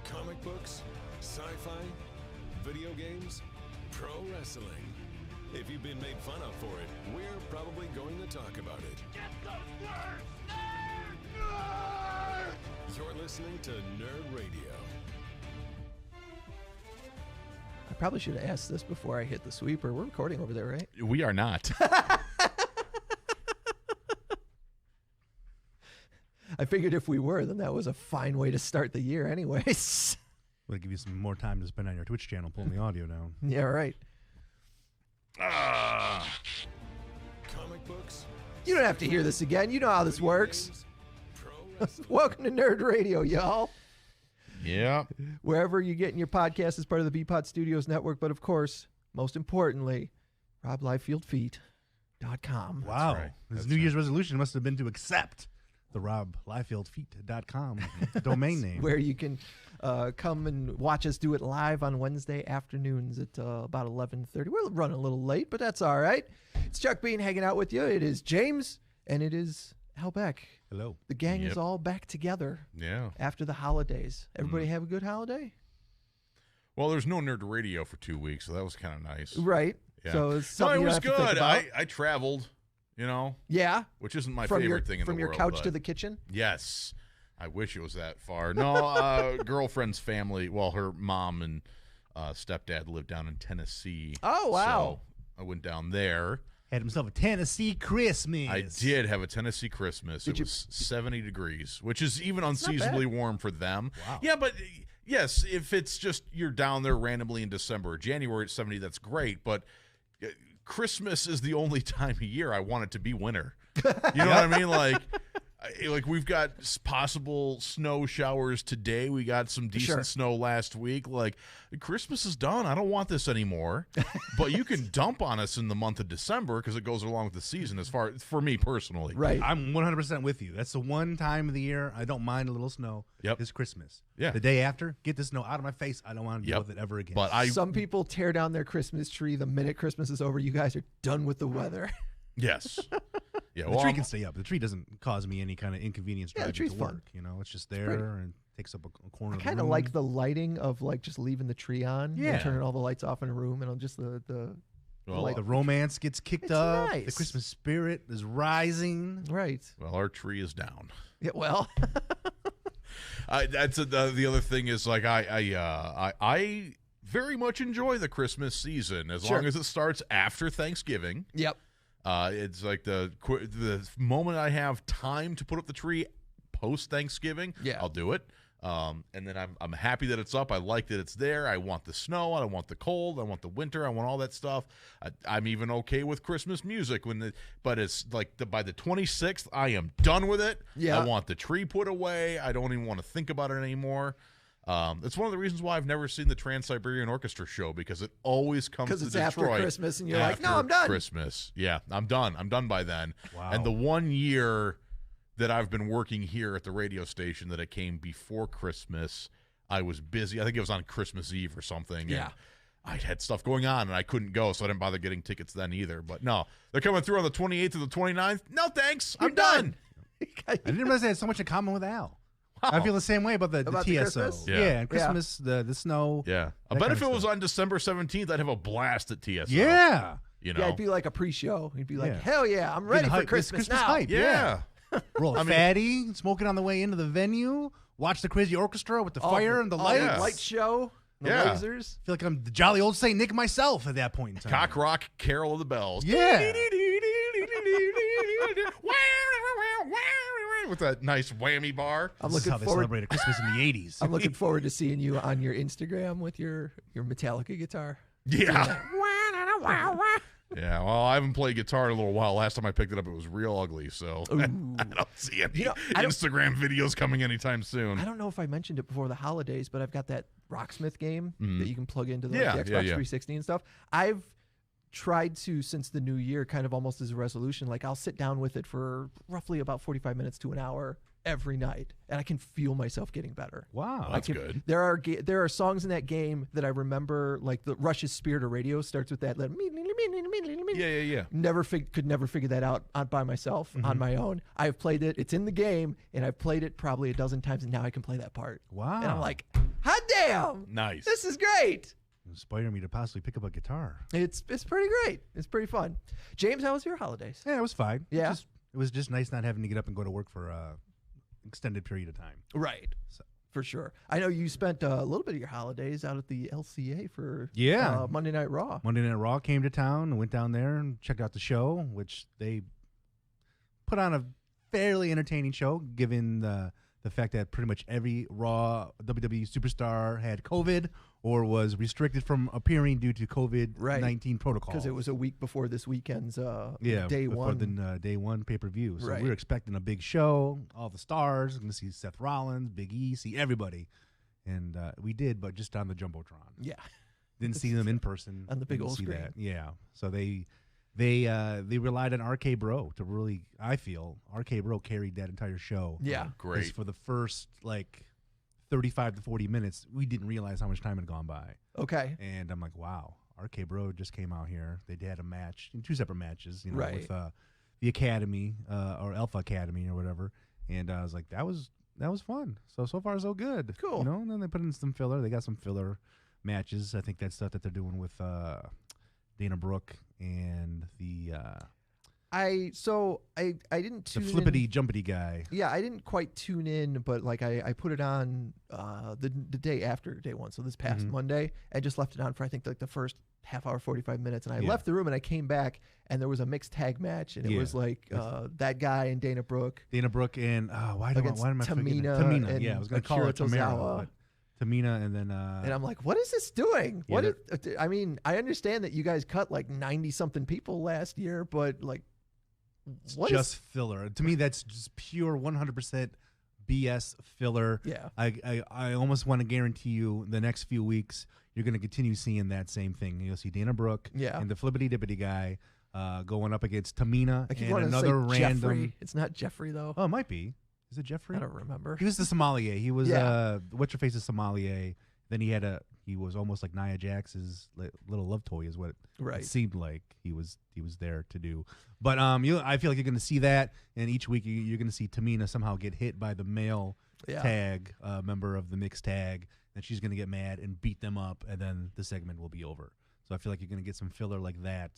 Comic books, sci-fi, video games, pro wrestling. If you've been made fun of for it, we're probably going to talk about it. Get those words! Nerd! You're listening to Nerd Radio. I probably should have asked this before I hit the sweeper. We're recording over there, right? We are not. I figured if we were, then that was a fine way to start the year anyways. We'll give you some more time to spend on your Twitch channel pulling the audio down. Yeah, right. Comic books. You don't have to hear this again. You know how this works. Welcome to Nerd Radio, y'all. Yeah. Wherever you're getting your podcast is part of the BPOD Studios network, but of course, most importantly, RobLifefieldFeet.com. Wow. right. His That's New Year's resolution must have been to accept the RobLifefieldFeet.com domain name. Where you can come and watch us do it live on Wednesday afternoons at about 11:30. We're running a little late, but that's all right. It's Chuck Bean hanging out with you. It is James, and it is Al Beck. Hello. The gang Yep. is all back together Yeah. after the holidays. Everybody have a good holiday? Well, there's no Nerd Radio for 2 weeks, so that was kind of nice. Right. Yeah. So it's No, something it you was don't have to think good. about. I traveled, Yeah. which isn't my From favorite thing in the world. From your couch but to the kitchen? Yes. I wish it was that far. No, girlfriend's family, well, her mom and stepdad lived down in Tennessee. Oh, wow. So I went down there. Had himself a Tennessee Christmas. I did have a Tennessee Christmas. It was 70 degrees, which is even unseasonably warm for them. Wow. Yeah, but yes, if it's just you're down there randomly in December or January at 70, that's great. But Christmas is the only time of year I want it to be winter. You know what I mean? Like we've got possible snow showers today. We got some decent snow last week. Like Christmas is done. I don't want this anymore. But you can dump on us in the month of December because it goes along with the season. As far for me personally, Right. I'm 100% with you. That's the one time of the year I don't mind a little snow. Yep. It's Christmas. Yeah. The day after, get the snow out of my face. I don't want to deal with it ever again. But Some people tear down their Christmas tree the minute Christmas is over. You guys are done with the weather. yes, yeah. the Well, tree can stay up. The tree doesn't cause me any kind of inconvenience Yeah, the driving tree's to fun. work. You know, it's just there and takes up a corner I of the kind of room. like the lighting of like just leaving the tree on Yeah. and turning all the lights off in a room and just the well, light. The romance gets kicked It's up. nice. The Christmas spirit is rising. right. well, our tree is down. Yeah, well, That's the other thing is like I very much enjoy the Christmas season as long as it starts after Thanksgiving. yep. It's like the moment I have time to put up the tree post Thanksgiving, Yeah. I'll do it. And then I'm happy that it's up. I like that it's there. I want the snow. I want the cold. I want the winter. I want all that stuff. I'm even okay with Christmas music but it's like by the 26th, I am done with it. Yeah. I want the tree put away. I don't even want to think about it anymore. It's one of the reasons why I've never seen the Trans-Siberian Orchestra show because it always comes to Because it's Detroit after Christmas and you're like, no, I'm after done. Christmas. Yeah, I'm done. I'm done by then. Wow. And the 1 year that I've been working here at the radio station that it came before Christmas, I was busy. I think it was on Christmas Eve or something. Yeah. And I had stuff going on and I couldn't go, so I didn't bother getting tickets then either. But no, they're coming through on the 28th or the 29th. No, thanks. I'm done. I didn't realize I had so much in common with Al. Wow. I feel the same way about the About the TSO. Christmas? Yeah. And Christmas, the snow. Yeah. I That bet kind if of it was stuff. on December 17th, I'd have a blast at TSO. Yeah. You know? Yeah, it'd be like a pre-show. You'd be like, Yeah. hell yeah, I'm ready Getting for hype. It's Christmas now. hype. Yeah. Roll a fatty, smoking on the way into the venue, watch the crazy orchestra with the fire and the lights. yeah. Light show, the Yeah. lasers. Feel like I'm the jolly old Saint Nick myself at that point in time. Cock Rock, Carol of the Bells. Yeah. With that nice whammy bar. I'm This is looking how they forward. celebrated Christmas in the 80s. I'm looking forward to seeing you on your Instagram with your Metallica guitar. Yeah. Yeah, well, I haven't played guitar in a little while. Last time I picked it up, it was real ugly, so I don't see any I don't- Instagram videos coming anytime soon. I don't know if I mentioned it before the holidays, but I've got that Rocksmith game that you can plug into the, Yeah, the Xbox yeah, yeah. 360 and stuff. I've tried to, since the new year, kind of almost as a resolution, like I'll sit down with it for roughly about 45 minutes to an hour every night, and I can feel myself getting better. Wow. That's good. There are songs in that game that I remember, like the Rush's Spirit of Radio starts with that. Yeah. Could never figure that out by myself on my own. I've played it. It's in the game, and I've played it probably a dozen times, and now I can play that part. Wow. And I'm like, hot damn! Nice. This is great. Inspired me to possibly pick up a guitar. It's pretty great. It's pretty fun. James, how was your holidays? Yeah, it was fine. Yeah? It was just nice not having to get up and go to work for extended period of time. Right. So. For sure. I know you spent a little bit of your holidays out at the LCA for Monday Night Raw. Monday Night Raw came to town and went down there and checked out the show, which they put on a fairly entertaining show, given the fact that pretty much every Raw WWE superstar had COVID or was restricted from appearing due to COVID-19 protocols. Because it was a week before this weekend's day one pay-per-view. So Right. we were expecting a big show, all the stars. Going to see Seth Rollins, Big E, see everybody. And we did, but just on the Jumbotron. Yeah. Didn't see them in person. On the big Didn't old see screen. that. Yeah. So they relied on RK Bro to really, I feel, RK Bro carried that entire show. Yeah. 'Cause Great. for the first, 35 to 40 minutes, we didn't realize how much time had gone by. Okay. And I'm like, wow, RK Bro just came out here. They had a match, 2 separate matches, Right. with the Academy or Alpha Academy or whatever. And I was like, that was fun. So far so good. Cool. And then they put in some filler. They got some filler matches. I think that's stuff that they're doing with Dana Brooke and the I didn't the tune in. flippity jumpity guy. Yeah, I didn't quite tune in, but I put it on the day after day one, so this past Monday, and just left it on for I think the first half hour, 45 minutes, and I left the room and I came back and there was a mixed tag match, and it was that guy and Dana Brooke and why am I forgetting? Tamina Tamina. and Yeah, I was going to call her Akira Tamara, Tozawa. but Tamina, and then and I'm like, what is this doing? Yeah, I mean, I understand that you guys cut 90 something people last year, but what just filler. To me, that's just pure 100% BS filler. Yeah. I almost want to guarantee you the next few weeks you're going to continue seeing that same thing. You'll see Dana Brooke and the flippity dippity guy going up against Tamina I keep and wanting another to say random. Jeffrey. It's not Jeffrey though. Oh, it might be. Is it Jeffrey? I don't remember. He was the sommelier. He was what's your face's sommelier. Then he was almost like Nia Jax's little love toy is what it seemed like he was there to do. But I feel like you're going to see that, and each week you're going to see Tamina somehow get hit by the male tag member of the mixed tag, and she's going to get mad and beat them up, and then the segment will be over. So I feel like you're going to get some filler like that.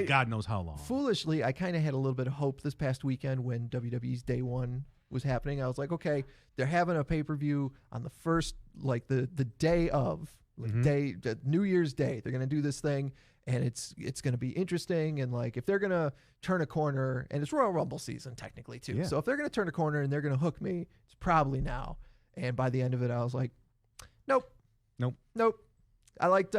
God knows how long. Foolishly, I kind of had a little bit of hope this past weekend when WWE's Day One was happening. I was like, okay, they're having a pay-per-view on the first, the day of, New Year's Day. They're going to do this thing, and it's going to be interesting. And if they're going to turn a corner, and it's Royal Rumble season technically too. Yeah. So if they're going to turn a corner and they're going to hook me, it's probably now. And by the end of it, I was like, nope. I liked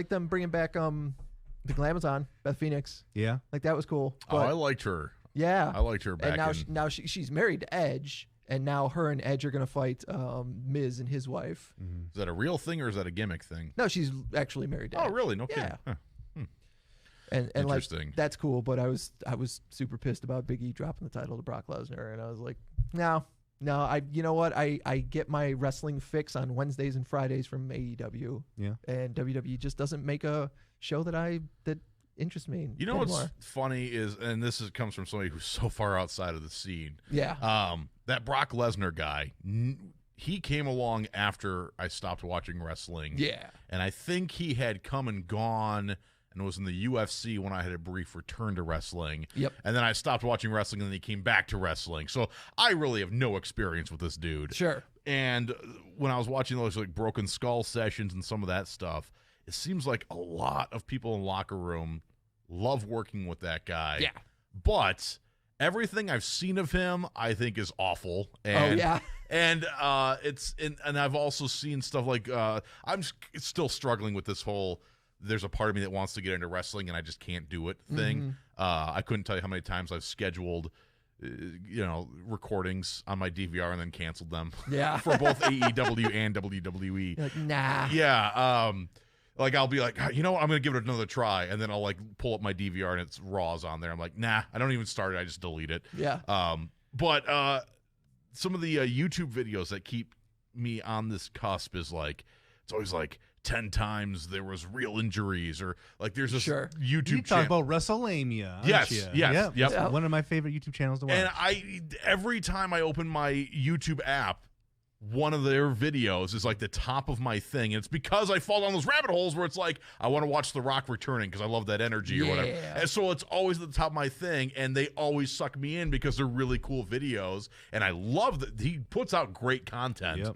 them bringing back the Glamazon, Beth Phoenix. Yeah. That was cool. Oh, But I liked her. yeah. I liked her back. And now she's married to Edge, and now her and Edge are going to fight Miz and his wife. Is that a real thing or is that a gimmick thing? No, she's actually married to Edge. Oh, really? No kidding. Yeah. Huh. And Interesting. that's cool, but I was super pissed about Big E dropping the title to Brock Lesnar, and I was like, no, you know what? I get my wrestling fix on Wednesdays and Fridays from AEW. Yeah. And WWE just doesn't make a show that interests me. You know anymore. what's funny is, and comes from somebody who's so far outside of the scene. Yeah. That Brock Lesnar guy, he came along after I stopped watching wrestling. Yeah. And I think he had come and gone and was in the UFC when I had a brief return to wrestling. Yep. And then I stopped watching wrestling, and then he came back to wrestling. So I really have no experience with this dude. Sure. And when I was watching those Broken Skull sessions and some of that stuff, it seems like a lot of people in the locker room love working with that guy. Yeah. But everything I've seen of him, I think, is awful. And, And and I've also seen stuff like I'm still struggling with this whole there's a part of me that wants to get into wrestling and I just can't do it thing. I couldn't tell you how many times I've scheduled recordings on my DVR and then canceled them. Yeah. For both AEW and WWE. You're like, nah. Yeah. I'll be like, you know what? I'm going to give it another try. And then I'll pull up my DVR and it's Raw's on there. I'm like, nah, I don't even start it. I just delete it. Yeah. But some of the YouTube videos that keep me on this cusp is like, it's always like 10 times there was real injuries, or like there's this YouTube you talk about WrestleMania. Yes, you? yes, yep. It's one of my favorite YouTube channels to watch. And every time I open my YouTube app, one of their videos is like the top of my thing. And it's because I fall down those rabbit holes where it's like, I want to watch The Rock returning because I love that energy or whatever. And so it's always at the top of my thing, and they always suck me in because they're really cool videos. And I love that he puts out great content. Yep.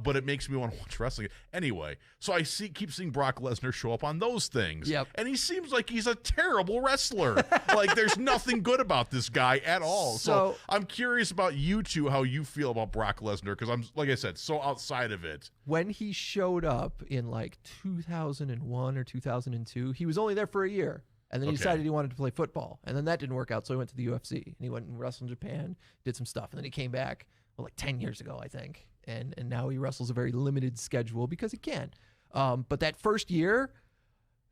But it makes me want to watch wrestling. Anyway, so I keep seeing Brock Lesnar show up on those things. Yep. And he seems like he's a terrible wrestler. Like, there's nothing good about this guy at all. So I'm curious about you two, how you feel about Brock Lesnar, because I'm, like I said, so outside of it. When he showed up in like 2001 or 2002, he was only there for a year. And then he decided he wanted to play football. And then that didn't work out, so he went to the UFC. And he went and wrestled in Japan, did some stuff. And then he came back, like 10 years ago, I think. And now he wrestles a very limited schedule because he can. But that first year,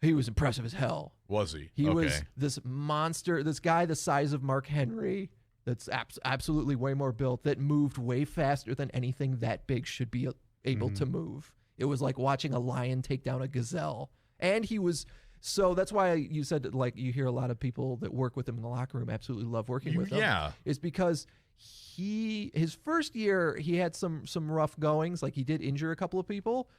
he was impressive as hell. Was he? He was this monster, this guy the size of Mark Henry, that's absolutely way more built, that moved way faster than anything that big should be able to move. It was like watching a lion take down a gazelle. And he was... So that's why you said that, like, you hear a lot of people that work with him in the locker room absolutely love working with him. Yeah. Is because his first year, he had some rough goings. Like, he did injure a couple of people.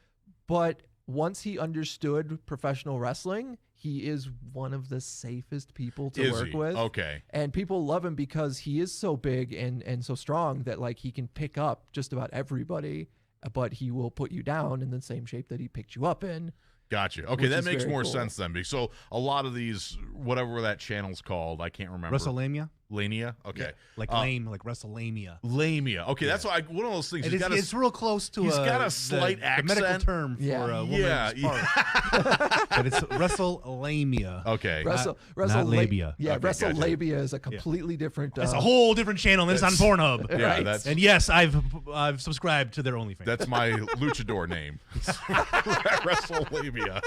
But once he understood professional wrestling, he is one of the safest people to work with. Okay. And people love him because he is so big and so strong that, like, he can pick up just about everybody, but he will put you down in the same shape that he picked you up in. Gotcha. Okay, that makes more sense then. So a lot of these, whatever that channel's called, I can't remember. WrestleMania? Lania? Okay. Yeah, like lame, like WrestleMania. Lamia. Okay, that's why one of those things. It's real close to he's got a slight accent. The medical term for a woman's part. But it's WrestleLamia. Okay. Not labia. Yeah, Okay, WrestleLabia is a completely different... It's a whole different channel than it's on Pornhub. Yeah, right. And yes, I've subscribed to their OnlyFans. That's my luchador name. WrestleLabia.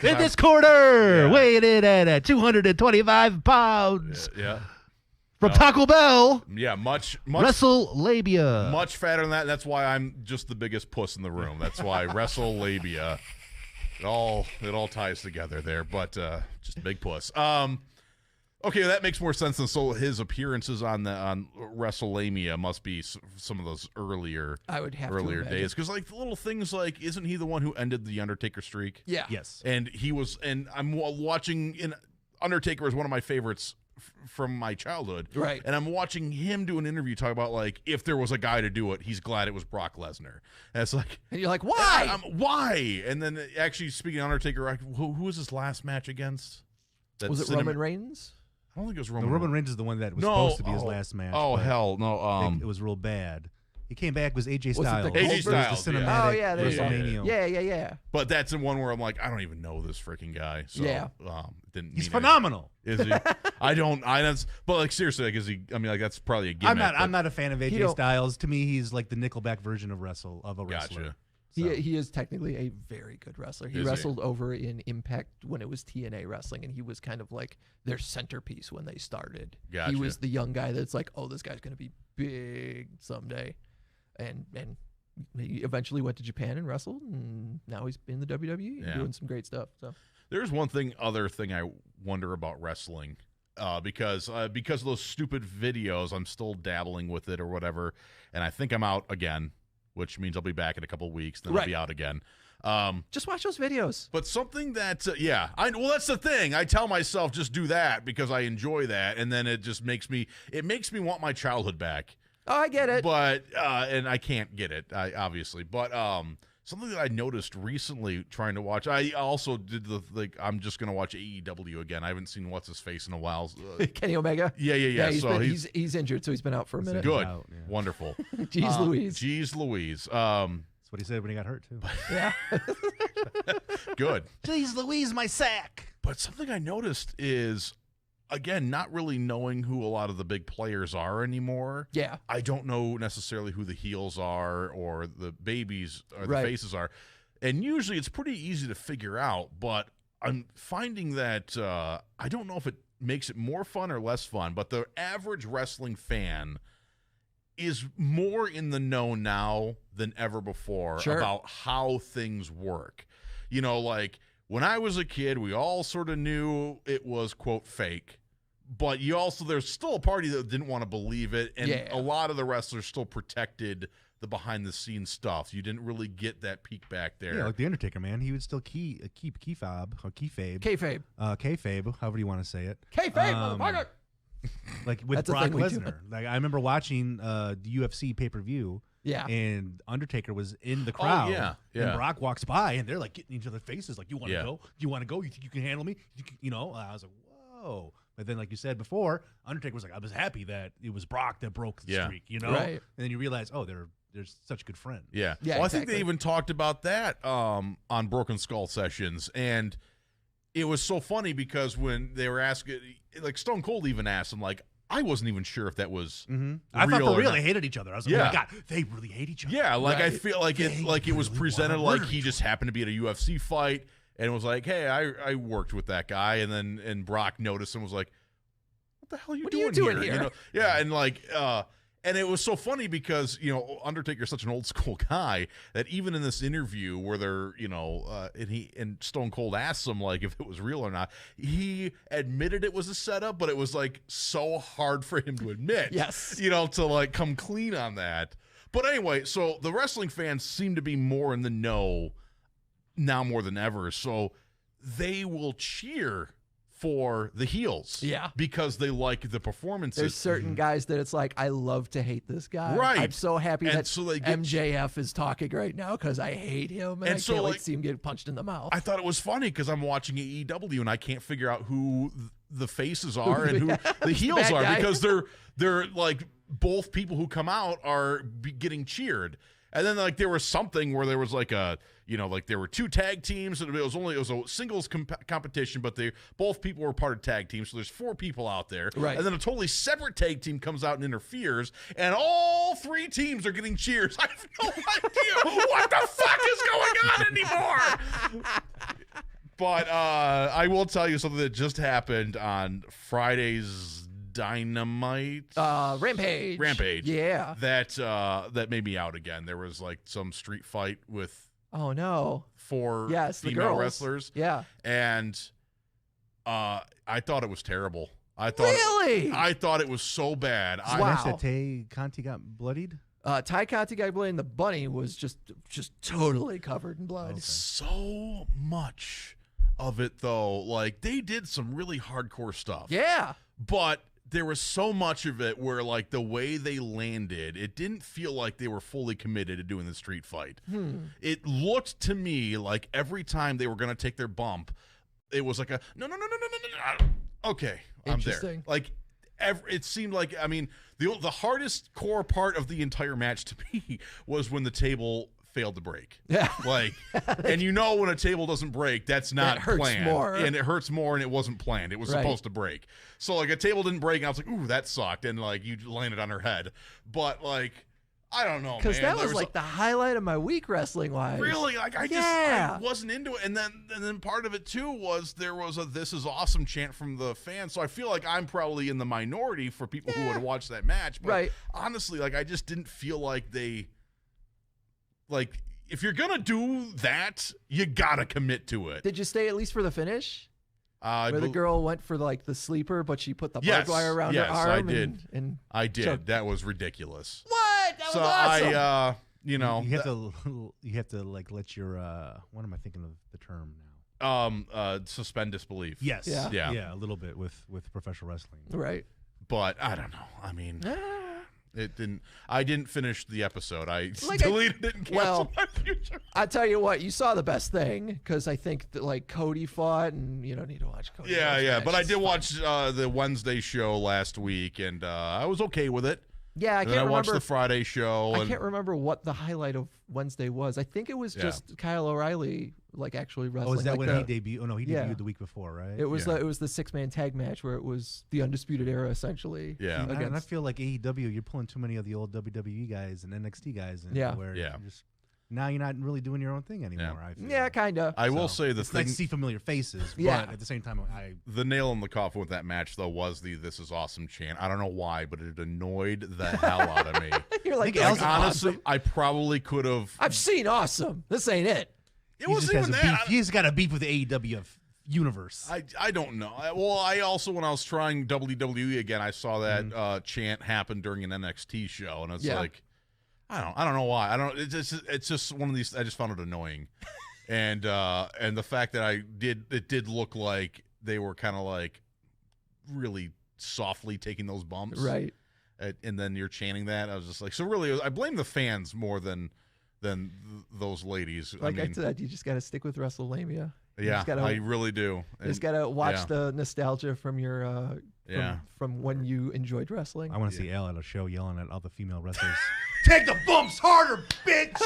In this quarter, weighed in at 225 pounds. Yeah. From Taco Bell. Yeah, much WrestleLabia. much fatter than that. That's why I'm just the biggest puss in the room. That's why WrestleLabia. It all ties together there, but just a big puss. Okay, that makes more sense than so his appearances on WrestleLamia must be some of those earlier days, because like the little things like, isn't he the one who ended the Undertaker streak? Yeah. Yes. And I'm watching Undertaker is one of my favorites from my childhood. Right. And I'm watching him do an interview talk about, like, if there was a guy to do it, he's glad it was Brock Lesnar. And it's like... And you're like, why? Why? And then actually, speaking of Undertaker, who was his last match against? Was it Roman Reigns? I don't think it was Roman. Roman Reigns is the one that was supposed to be his last match. Oh, hell. No. It was real bad. He came back, was AJ Styles. AJ Styles, the cinematic Oh, yeah, there's WrestleMania. Yeah. But that's the one where I'm like, I don't even know this freaking guy. So, He's phenomenal. Is he? But like, seriously, like, is he? I mean, like, that's probably a gimmick. I'm not a fan of AJ Styles. To me, he's like the Nickelback version of a wrestler. Gotcha. So. He is technically a very good wrestler. He wrestled over in Impact when it was TNA wrestling, and he was kind of like their centerpiece when they started. Gotcha. He was the young guy that's like, oh, this guy's going to be big someday. And he eventually went to Japan and wrestled, and now he's in the WWE and doing some great stuff. So there's other thing I wonder about wrestling, because of those stupid videos, I'm still dabbling with it or whatever, and I think I'm out again, which means I'll be back in a couple of weeks, then I'll be out again. Just watch those videos. But something that, well, that's the thing. I tell myself just do that because I enjoy that, and then it just makes me want my childhood back. Oh, I get it. But and I can't get it, obviously. But something that I noticed recently trying to watch, I also did I'm just gonna watch AEW again. I haven't seen what's his face in a while. Kenny Omega. Yeah. He's injured, so he's been out for a minute. Good, wonderful. Jeez Louise. Jeez Louise. That's what he said when he got hurt too. Yeah. Good. Jeez Louise, my sack. But something I noticed is, again, not really knowing who a lot of the big players are anymore. Yeah. I don't know necessarily who the heels are or the babies or the faces are. And usually it's pretty easy to figure out, but I'm finding that I don't know if it makes it more fun or less fun, but the average wrestling fan is more in the know now than ever before about how things work. You know, like when I was a kid, we all sort of knew it was, quote, fake. But there's still a party that didn't want to believe it. And a lot of the wrestlers still protected the behind-the-scenes stuff. You didn't really get that peek back there. Yeah, like The Undertaker, man. He would still keep kayfabe, however you want to say it. Kayfabe, motherfucker! Like with Brock Lesnar. Like I remember watching the UFC pay-per-view. Yeah. And Undertaker was in the crowd. And Brock walks by, and they're like getting each other's faces. Like, you want to go? Do you want to go? You think you can handle me? I was like, whoa. But then, like you said before, Undertaker was like, I was happy that it was Brock that broke the streak, Right. And then you realize, they're such good friends. Yeah. Well, I think they even talked about that on Broken Skull Sessions. And it was so funny because when they were asking, like Stone Cold even asked him, like, I wasn't even sure if that was real. I thought for real they hated each other. I was like, oh my God, they really hate each other. Yeah, like I feel like it was presented like he just happened to be at a UFC fight and was like, hey, I worked with that guy, and Brock noticed and was like, what the hell are you doing here? And like and it was so funny because, Undertaker's such an old school guy that even in this interview where they're, and Stone Cold asks him like if it was real or not, he admitted it was a setup, but it was like so hard for him to admit. Yes. To like come clean on that. But anyway, so the wrestling fans seem to be more in the know now more than ever. So they will cheer for the heels. Yeah. Because they like the performances. There's certain guys that it's like, I love to hate this guy. Right. I'm so happy that MJF is talking right now because I hate him and I can't wait to see him get punched in the mouth. I thought it was funny because I'm watching AEW and I can't figure out who the faces are and who the heels are because they're like both people who come out are getting cheered. And then like there was something where there was like like there were two tag teams and it was a singles competition, but both people were part of tag teams. So there's 4 people out there. Right. And then a totally separate tag team comes out and interferes and all 3 teams are getting cheers. I have no idea what the fuck is going on anymore. But I will tell you something that just happened on Friday's Dynamite Rampage. Yeah. That made me out again. There was like some street fight with 4 female wrestlers. Yeah. And I thought it was terrible. I thought it was so bad. That Tay Conti got bloodied? Ty Conti got bloodied and the bunny was just totally covered in blood. Okay. So much of it though, like they did some really hardcore stuff. Yeah. But there was so much of it where, like, the way they landed, it didn't feel like they were fully committed to doing the street fight. It looked to me like every time they were going to take their bump, it was like a, no. Okay, I'm there. Like, it seemed like, I mean, the hardest core part of the entire match to me was when the table failed to break. Yeah. Like, and when a table doesn't break, that's not planned. More. And it hurts more and it wasn't planned. It was supposed to break. So like a table didn't break and I was like, ooh, that sucked. And like you landed on her head. But like, I don't know, because that was like the highlight of my week wrestling wise. Really? Like I wasn't into it. And then part of it too was there was a "This is awesome" chant from the fans. So I feel like I'm probably in the minority for people who would watch that match. But honestly, like I just didn't feel like they like if you're gonna do that, you gotta commit to it. Did you stay at least for the finish? Where the girl went for like the sleeper, but she put the barbed wire around her arm. Yes, I did. And I did. choked. That was ridiculous. What? That was awesome. You have to like let your what am I thinking of the term now? Suspend disbelief. Yes. Yeah. A little bit with professional wrestling. Right. But I don't know. I mean, it didn't. I didn't finish the episode. I deleted it and canceled my future. I tell you what, you saw the best thing because I think that like Cody fought, and you don't need to watch Cody. Yeah. But I did watch the Wednesday show last week, and I was okay with it. Yeah, I can't remember. I watched the Friday show. I can't remember what the highlight of Wednesday was. I think it was just Kyle O'Reilly like actually wrestling. Oh, is that when he debuted? Oh no, he debuted the week before, right? It was the 6-man tag match where it was the Undisputed Era essentially. Yeah, and I feel like AEW, you're pulling too many of the old WWE guys and NXT guys in where you just now you're not really doing your own thing anymore. Yeah. I feel. Yeah, kind of. I will say it's nice to see familiar faces, Yeah. but at the same time, the nail in the coffin with that match though was the "This is awesome" chant. I don't know why, but it annoyed the hell out of me. You're like, honestly, awesome. I probably could have. I've seen awesome. This ain't it. It wasn't even that. He's got a beef with the AEW universe. I don't know. Well, I also, when I was trying WWE again, I saw that chant happen during an NXT show, and it's like, I don't know why. I don't. It's just one of these. I just found it annoying, and the fact that it did look like they were kind of like really softly taking those bumps, right? And then you're chanting that. I was just like, so really, I blame the fans more than those ladies. Like I said, you just got to stick with WrestleMania. Yeah, I really do. You just got to watch the nostalgia from your from when you enjoyed wrestling. I want to see Al at a show yelling at other female wrestlers. Take the bumps harder, bitch!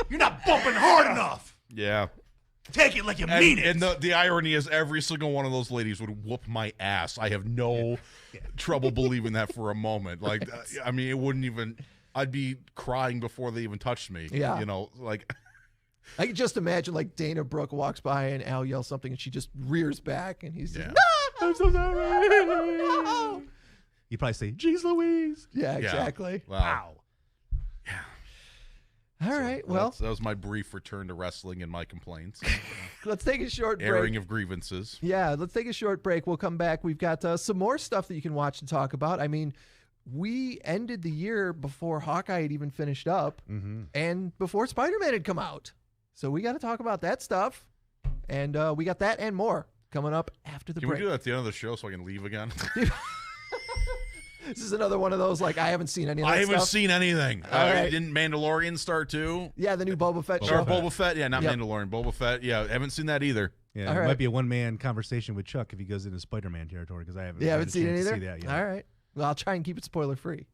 You're not bumping hard enough. Yeah. Take it like you mean it. And the irony is every single one of those ladies would whoop my ass. I have no trouble believing that for a moment. Like, I mean, it wouldn't even... I'd be crying before they even touched me. Yeah. You know, like... I can just imagine like Dana Brooke walks by and Al yells something and she just rears back and he's just, no, I'm so sorry. No. You probably say, "Jeez Louise." Yeah, exactly. Wow. Yeah. All right. Well, that was my brief return to wrestling and my complaints. Let's take a short break. Airing of grievances. Yeah, let's take a short break. We'll come back. We've got some more stuff that you can watch and talk about. I mean, we ended the year before Hawkeye had even finished up and before Spider-Man had come out. So we got to talk about that stuff, and we got that and more coming up after the break. Can we do that at the end of the show so I can leave again? This is another one of those, like, I haven't seen any of that I haven't seen anything. Right. Didn't Mandalorian start too? Yeah, the new Boba Fett show. Or Boba Fett, yeah, not Mandalorian. Boba Fett, yeah, haven't seen that either. Yeah, it might be a one-man conversation with Chuck if he goes into Spider-Man territory because I haven't seen it either? see that yet. All right. Well, I'll try and keep it spoiler-free.